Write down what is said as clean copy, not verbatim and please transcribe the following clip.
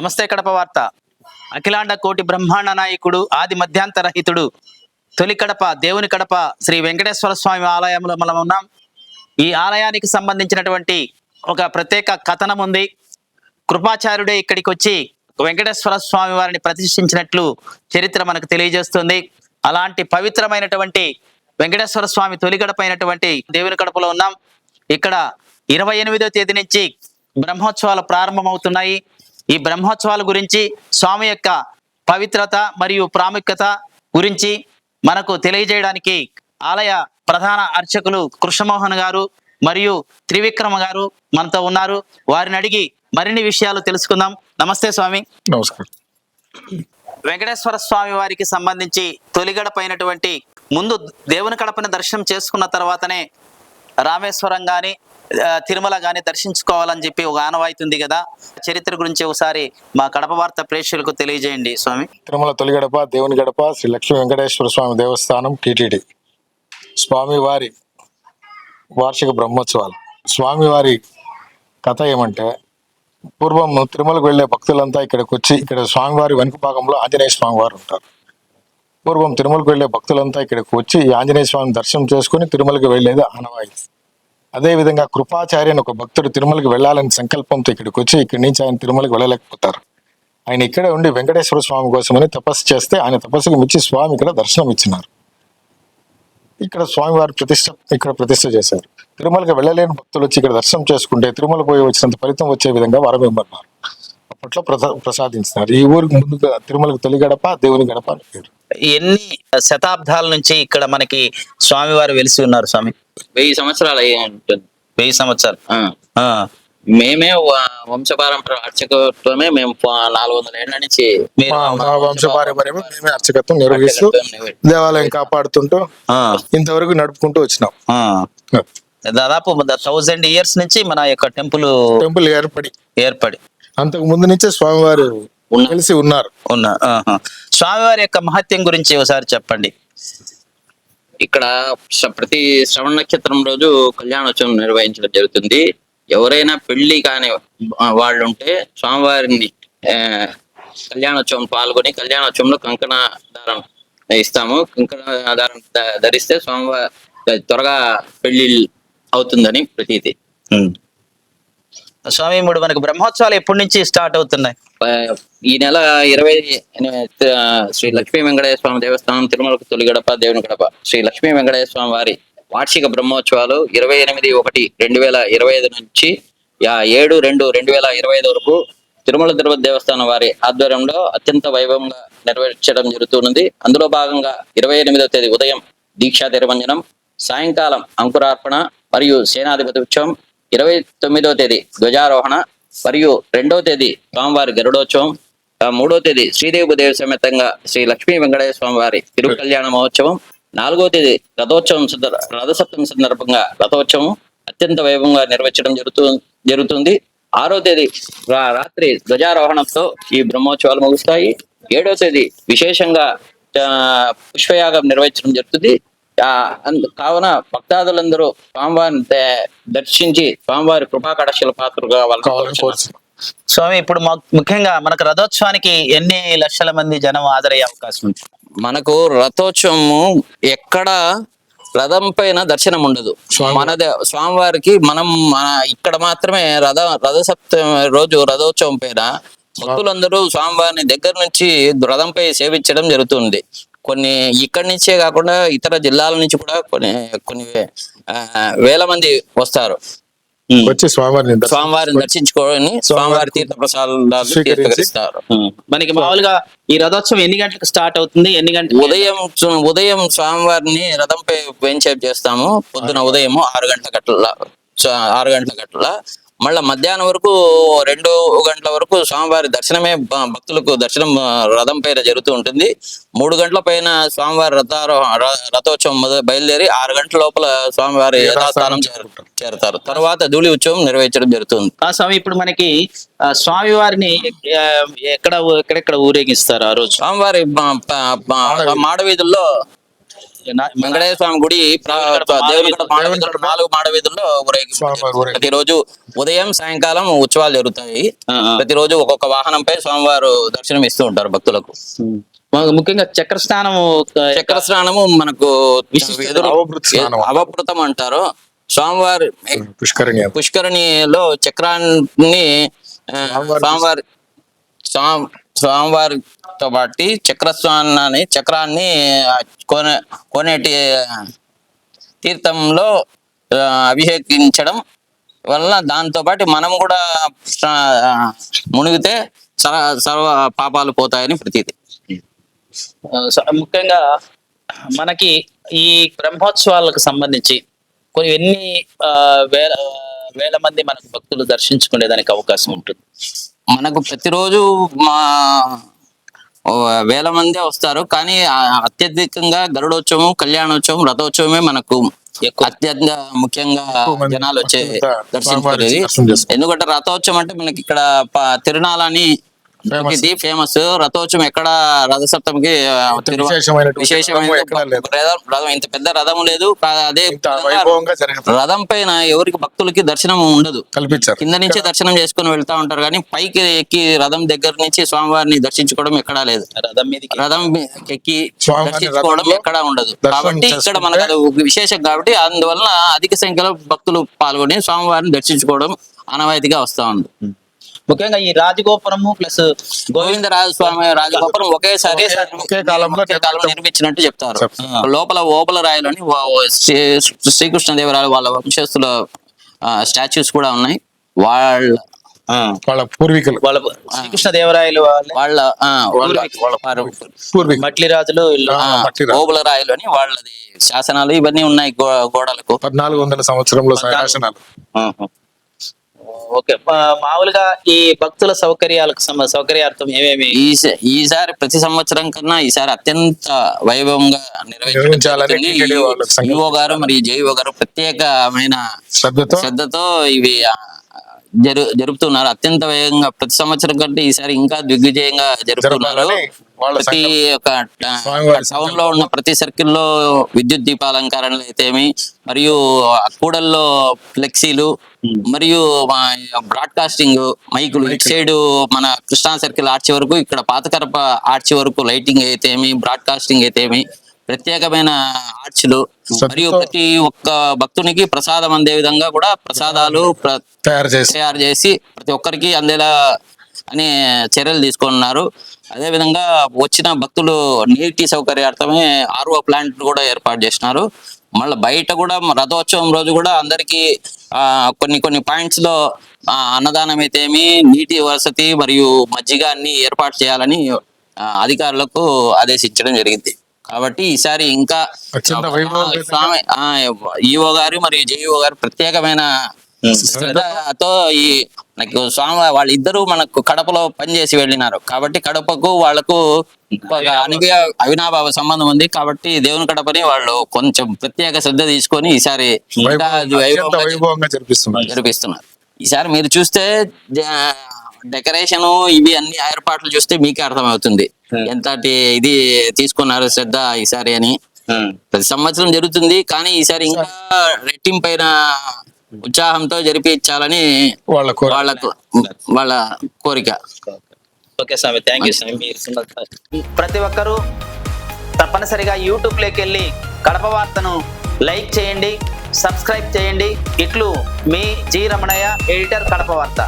నమస్తే కడప వార్త. అఖిలాండ కోటి బ్రహ్మాండ నాయకుడు ఆది మధ్యాంతరహితుడు తొలి కడప దేవుని కడప శ్రీ వెంకటేశ్వర స్వామి ఆలయంలో మనం ఉన్నాం. ఈ ఆలయానికి సంబంధించినటువంటి ఒక ప్రత్యేక కథనం ఉంది. కృపాచార్యుడే ఇక్కడికి వచ్చి వెంకటేశ్వర స్వామి వారిని ప్రతిష్ఠించినట్లు చరిత్ర మనకు తెలియజేస్తుంది. అలాంటి పవిత్రమైనటువంటి వెంకటేశ్వర స్వామి తొలి గడప అయినటువంటి దేవుని కడపలో ఉన్నాం. ఇక్కడ 28వ తేదీ నుంచి బ్రహ్మోత్సవాలు ప్రారంభమవుతున్నాయి. ఈ బ్రహ్మోత్సవాల గురించి స్వామి యొక్క పవిత్రత మరియు ప్రాముఖ్యత గురించి మనకు తెలియజేయడానికి ఆలయ ప్రధాన అర్చకులు కృష్ణమోహన్ గారు మరియు త్రివిక్రమ గారు మనతో ఉన్నారు. వారిని అడిగి మరిన్ని విషయాలు తెలుసుకుందాం. నమస్తే స్వామి. నమస్కారం. వెంకటేశ్వర స్వామి వారికి సంబంధించి తొలి గడపైనటువంటి ముందు దేవుని కడపని దర్శనం చేసుకున్న తర్వాతనే రామేశ్వరం గాని తిరుమల గాని దర్శించుకోవాలని చెప్పి ఒక ఆనవాయితీ ఉంది కదా. చరిత్ర గురించి ఒకసారి మా కడప వార్త ప్రేక్షకులకు తెలియజేయండి స్వామి. తిరుమల తొలి గడప దేవుని గడప శ్రీ లక్ష్మీ వెంకటేశ్వర స్వామి దేవస్థానం టిటిడి స్వామివారి వార్షిక బ్రహ్మోత్సవాలు. స్వామివారి కథ ఏమంటే, పూర్వం తిరుమలకు వెళ్లే భక్తులంతా ఇక్కడికి వచ్చి ఇక్కడ స్వామివారి వెనుక భాగంలో ఆంజనేయ స్వామి వారు ఉంటారు. పూర్వం తిరుమలకు వెళ్లే భక్తులంతా ఇక్కడికి వచ్చి ఈ ఆంజనేయ స్వామిని దర్శనం చేసుకుని తిరుమలకి వెళ్లేది ఆనవాయితీ. అదేవిధంగా కృపాచార్య అని ఒక భక్తుడు తిరుమలకి వెళ్ళాలని సంకల్పంతో ఇక్కడికి వచ్చి ఇక్కడి నుంచి ఆయన తిరుమలకి వెళ్ళలేకపోతారు. ఆయన ఇక్కడే ఉండి వెంకటేశ్వర స్వామి కోసమని తపస్సు చేస్తే ఆయన తపస్సుకు మించి స్వామి ఇక్కడ దర్శనం ఇచ్చినారు. ఇక్కడ స్వామివారి ప్రతిష్ట చేశారు. తిరుమలకి వెళ్ళలేని భక్తులు వచ్చి ఇక్కడ దర్శనం చేసుకుంటే తిరుమల పోయి వచ్చినంత ఫలితం వచ్చే విధంగా వరం ఇవ్వన్నారు. అప్పట్లో ప్రసాదించినారు. ఈ ఊరికి ముందుగా తిరుమలకు తొలి గడప దేవుని గడప అని పేరు. ఎన్ని శతాబ్దాల నుంచి ఇక్కడ మనకి స్వామివారు వెలిసి ఉన్నారు స్వామి? 1000 సంవత్సరాలు అయ్యి ఉంటుంది. 1000 సంవత్సరాలు. మేమే వంశపారంపర అర్చకత్వమే మేము 400 ఏళ్ల నుంచి వంశపారంపర్యమే మేమే అర్చకత్వం నిర్వహిస్తూ దేవాలయం కాపాడుతుంటూ ఇంతవరకు నడుపుకుంటూ వచ్చినాం. దాదాపు 1000 years నుంచి మన యొక్క టెంపుల్ ఏర్పడి అంతకు ముందు నుంచే స్వామివారు కలిసి ఉన్నారు. స్వామివారి యొక్క మహత్యం గురించి ఒకసారి చెప్పండి. ఇక్కడ ప్రతి శ్రవణ నక్షత్రం రోజు కళ్యాణోత్సవం నిర్వహించడం జరుగుతుంది. ఎవరైనా పెళ్లి కాని వాళ్ళు ఉంటే స్వామివారిని కళ్యాణోత్సవం పాల్గొని కళ్యాణోత్సవంలో కంకణ దారం ఇస్తాము. కంకణ దారం ధరిస్తే స్వామివారి త్వరగా పెళ్లి అవుతుందని ప్రతీతి. స్వామి, ఇప్పుడు మనకు బ్రహ్మోత్సవాలు ఎప్పటి నుంచి స్టార్ట్ అవుతున్నాయి? ఈ నెల 28 శ్రీ లక్ష్మీ వెంకటేశ్వర స్వామి దేవస్థానం తిరుమలకు తొలి గడప దేవుని గడప శ్రీ లక్ష్మీ వెంకటేశ్వర స్వామి వారి వార్షిక బ్రహ్మోత్సవాలు 28/1/2025 నుంచి 7/2/2025 వరకు తిరుమల తిరుపతి దేవస్థానం వారి ఆధ్వర్యంలో అత్యంత వైభవంగా నిర్వహించడం జరుగుతున్నది. అందులో భాగంగా 28వ తేదీ ఉదయం దీక్షా తిరుమంజనం, సాయంకాలం అంకురార్పణ మరియు సేనాధిపతి ఉత్సవం, 29వ తేదీ ధ్వజారోహణ మరియు 2వ తేదీ స్వామివారి గరుడోత్సవం, 3వ తేదీ శ్రీదేవి దేవి సమేతంగా శ్రీ లక్ష్మీ వెంకటేశ్వర స్వామి వారి తిరు కళ్యాణ మహోత్సవం, 4వ తేదీ రథసప్తమి సందర్భంగా రథోత్సవం అత్యంత వైభవంగా నిర్వహించడం జరుగుతుంది. 6వ తేదీ రాత్రి ధ్వజారోహణంతో ఈ బ్రహ్మోత్సవాలు ముగుస్తాయి. 7వ తేదీ విశేషంగా పుష్పయాగం నిర్వహించడం జరుగుతుంది. కావున భక్తాదులందరూ స్వామివారిని దర్శించి స్వామివారి కృపా కటాక్షల పాత్రగా కావాలని. స్వామి, ఇప్పుడు ముఖ్యంగా మనకు రథోత్సవానికి ఎన్ని లక్షల మంది జనం హాజరయ్యే అవకాశం ఉంది? మనకు రథోత్సవము ఎక్కడ రథం పైన దర్శనం ఉండదు. స్వామివారికి మన ఇక్కడ మాత్రమే రథసప్తమి రోజు రథోత్సవం పైన భక్తులందరూ స్వామివారిని దగ్గర నుంచి రథంపై సేవించడం జరుగుతుంది. కొన్ని ఇక్కడి నుంచే కాకుండా ఇతర జిల్లాల నుంచి కూడా కొన్ని వేల మంది వస్తారు. వచ్చి స్వామివారిని దర్శించుకొని స్వామివారి తీర్థ ప్రసాదాలు స్వీకరిస్తారు. మనకి మామూలుగా ఈ రథోత్సవం ఎన్ని గంటలకు స్టార్ట్ అవుతుంది? ఎన్ని గంటలు? ఉదయం స్వామివారిని రథంపై వేంచేపు చేస్తాము. పొద్దున ఉదయం 6 గంటల గట్ల మళ్ళా మధ్యాహ్నం వరకు 2 గంటల వరకు స్వామివారి దర్శనమే భక్తులకు దర్శనం రథం పైన జరుగుతూ ఉంటుంది. 3 గంటల పైన స్వామివారి రథోత్సవం బయలుదేరి 6 గంటల లోపల స్వామివారి యథాస్థానం చేరుతారు. తర్వాత ధూళి ఉత్సవం నిర్వహించడం జరుగుతుంది. స్వామి, ఇప్పుడు మనకి స్వామివారిని ఎక్కడెక్కడ ఊరేగిస్తారు ఆ రోజు? స్వామివారి మాడవీధుల్లో వెంకటేశ్వర స్వామి గుడి దేవుని గడప మాడవీధుల్లో 4 మాడవీధుల్లో ఊరేగింపు స్వామివారి ఊరేగింపు. ప్రతిరోజు ఉదయం సాయంకాలం ఉత్సవాలు జరుగుతాయి. ప్రతిరోజు ఒక్కొక్క వాహనంపై స్వామివారు దర్శనం ఇస్తూ ఉంటారు భక్తులకు. ముఖ్యంగా చక్ర స్నానము చక్ర స్నానము మనకు ఎదురు అవభృత స్నానం. అవభృతం అంటారు. స్వామివారి పుష్కరిణి పుష్కరిణిలో చక్రాన్ని స్వామివారితో పాటు చక్రాన్ని కోనేటి తీర్థంలో అభిషేకించడం వలన దాంతో పాటు మనం కూడా మునిగితే సర్వ పాపాలు పోతాయని ప్రతీతి. ముఖ్యంగా మనకి ఈ బ్రహ్మోత్సవాలకు సంబంధించి ఎన్ని వేల మంది మనకు భక్తులు దర్శించుకునేదానికి అవకాశం ఉంటుంది? మనకు ప్రతిరోజు వేల మంది వస్తారు, కానీ అత్యధికంగా గరుడోత్సవం, కళ్యాణోత్సవం, రథోత్సవమే మనకు అత్యంత ముఖ్యంగా జనాలు వచ్చే దర్శించుకునేది. ఎందుకంటే రథోత్సవం అంటే మనకి ఇక్కడ తిరునాళ్ళని ఇది ఫేమస్. రథోత్సవం ఎక్కడ రథసప్తమికి విశేషమైన రథం, ఇంత పెద్ద రథం లేదు. అదే రథం పైన ఎవరికి భక్తులకి దర్శనం ఉండదు, కల్పించారు. కింద నుంచి దర్శనం చేసుకుని వెళ్తా ఉంటారు, కానీ పైకి ఎక్కి రథం దగ్గర నుంచి స్వామివారిని దర్శించుకోవడం ఎక్కడా లేదు. రథం ఎక్కి దర్శించుకోవడం ఎక్కడా ఉండదు. కాబట్టి ఇక్కడ మనకు అది విశేషం. కాబట్టి అందువలన అధిక సంఖ్యలో భక్తులు పాల్గొని స్వామివారిని దర్శించుకోవడం ఆనవాయితీగా వస్తా ఉంది. ముఖ్యంగా ఈ రాజగోపురము ప్లస్ గోవిందరాజస్వామి రాజగోపురం ఒకే కాలంలో నిర్మించినట్టు చెప్తారు. లోపల ఓబల రాయలని శ్రీకృష్ణదేవరాయలు వాళ్ళ వంశస్థుల స్టాచ్యూస్ కూడా ఉన్నాయి. వాళ్ళ పూర్వీకులు, వాళ్ళ శ్రీకృష్ణదేవరాయలు వాళ్ళ మట్లి రాజులు ఓబుల రాయలు అని వాళ్ళది శాసనాలు ఇవన్నీ ఉన్నాయి గోడలకు. 1400 సంవత్సరంలో శాసనాలు. ఓకే, మామూలుగా ఈ భక్తుల సౌకర్యార్థం ఏమేమి ఈసారి ప్రతి సంవత్సరం కన్నా ఈసారి అత్యంత వైభవంగా నిర్వహించాలని ఈఓ గారు మరియు జేఈఓ గారు ప్రత్యేకమైన శ్రద్ధతో ఇవి జరుపుతున్నారు. అత్యంత వేగంగా ప్రతి సంవత్సరం కంటే ఈసారి ఇంకా దిగ్విజయంగా జరుపుతున్నారు. ప్రతి ఒక్క టౌన్ లో ఉన్న ప్రతి సర్కిల్లో విద్యుత్ దీపాలంకరణలు అయితేమి, మరియు కూడల్లో ఫ్లెక్సీలు, మరియు బ్రాడ్కాస్టింగ్ మైకులు, ఇటు సైడ్ మన కృష్ణా సర్కిల్ ఆర్చి వరకు, ఇక్కడ పాతకరప ఆర్చి వరకు లైటింగ్ అయితేమి, బ్రాడ్కాస్టింగ్ అయితేమి, ప్రత్యేకమైన ఆర్చ్లు, మరియు ప్రతి ఒక్క భక్తునికి ప్రసాదం అందే విధంగా కూడా ప్రసాదాలు తయారు చేసి ప్రతి ఒక్కరికి అందేలా అనే చర్యలు తీసుకున్నారు. అదే విధంగా వచ్చిన భక్తులు నీటి సౌకర్యార్థమే RO ప్లాంట్ కూడా ఏర్పాటు చేసినారు. మళ్ళీ బయట కూడా రథోత్సవం రోజు కూడా అందరికి కొన్ని పాయింట్స్ లో అన్నదానం అయితేమి, నీటి వసతి మరియు మజ్జిగ అన్ని ఏర్పాటు చేయాలని అధికారులకు ఆదేశించడం జరిగింది. కాబట్టి ఈసారి ఇంకా స్వామి ఈఓ గారు మరియు జేఈఓ గారు ప్రత్యేకమైన శ్రద్ధతో ఈ నాకు స్వామి వాళ్ళిద్దరూ మనకు కడపలో పనిచేసి వెళ్ళినారు. కాబట్టి కడపకు వాళ్లకు అవినాభావ సంబంధం ఉంది. కాబట్టి దేవుని కడపని వాళ్ళు కొంచెం ప్రత్యేక శ్రద్ధ తీసుకొని ఈసారి వైభవంగా జరిపిస్తున్నారు. ఈసారి మీరు చూస్తే డెకరేషన్ ఇవి అన్ని ఏర్పాట్లు చూస్తే మీకే అర్థమవుతుంది ఎంతటి ఇది తీసుకున్నారు శ్రద్ధ ఈసారి అని. ప్రతి సంవత్సరం జరుగుతుంది, కానీ ఈసారి ఇంకా రెట్టింపైన ఉత్సాహంతో జరిపించాలని వాళ్ళ కోరిక. ఓకే స్వామి, థ్యాంక్ యూ స్వామి. ప్రతి ఒక్కరూ తప్పనిసరిగా యూట్యూబ్లోకి వెళ్ళి కడప వార్తను లైక్ చేయండి, సబ్స్క్రైబ్ చేయండి. ఇట్లు మీ జి రమణయ్య, ఎడిటర్, కడప వార్త.